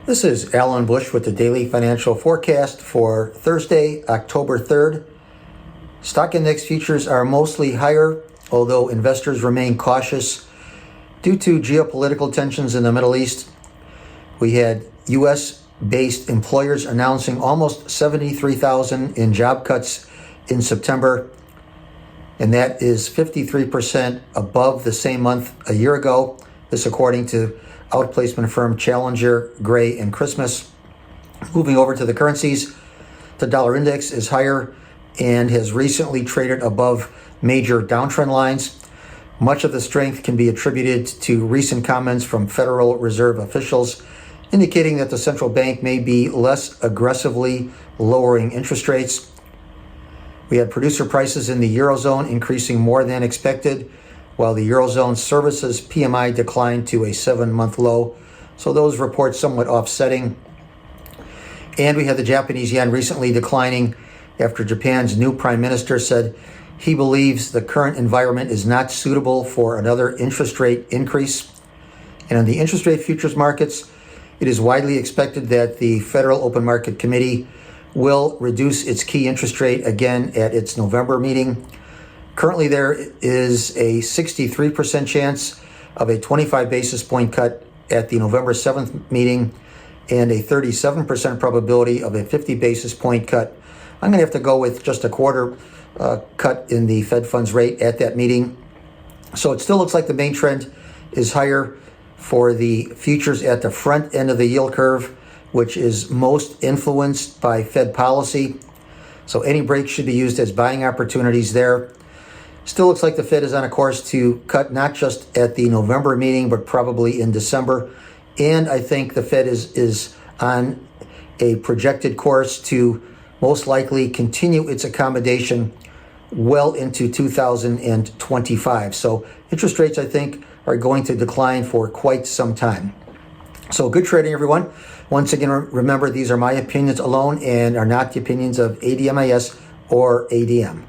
This is Alan Bush with the Daily Financial Forecast for Thursday, October 3rd. Stock index futures are mostly higher, although investors remain cautious due to geopolitical tensions in the Middle East. We had U.S.-based employers announcing almost 73,000 in job cuts in September, and that is 53% above the same month a year ago. This according to outplacement firm Challenger, Gray, and Christmas. Moving over to the currencies, the dollar index is higher and has recently traded above major downtrend lines. Much of the strength can be attributed to recent comments from Federal Reserve officials indicating that the central bank may be less aggressively lowering interest rates. We had producer prices in the Eurozone increasing more than expected, while the Eurozone services PMI declined to a 7-month low. So those reports somewhat offsetting. And we had the Japanese yen recently declining after Japan's new prime minister said he believes the current environment is not suitable for another interest rate increase. And on the interest rate futures markets, it is widely expected that the Federal Open Market Committee will reduce its key interest rate again at its November meeting. Currently, there is a 63% chance of a 25 basis point cut at the November 7th meeting and a 37% probability of a 50 basis point cut. I'm going to have to go with just a quarter cut in the Fed funds rate at that meeting. So it still looks like the main trend is higher for the futures at the front end of the yield curve, which is most influenced by Fed policy. So any breaks should be used as buying opportunities there. Still looks like the Fed is on a course to cut not just at the November meeting, but probably in December. And I think the Fed is on a projected course to most likely continue its accommodation well into 2025. So interest rates, I think, are going to decline for quite some time. So good trading, everyone. Once again, remember, these are my opinions alone and are not the opinions of ADMIS or ADM.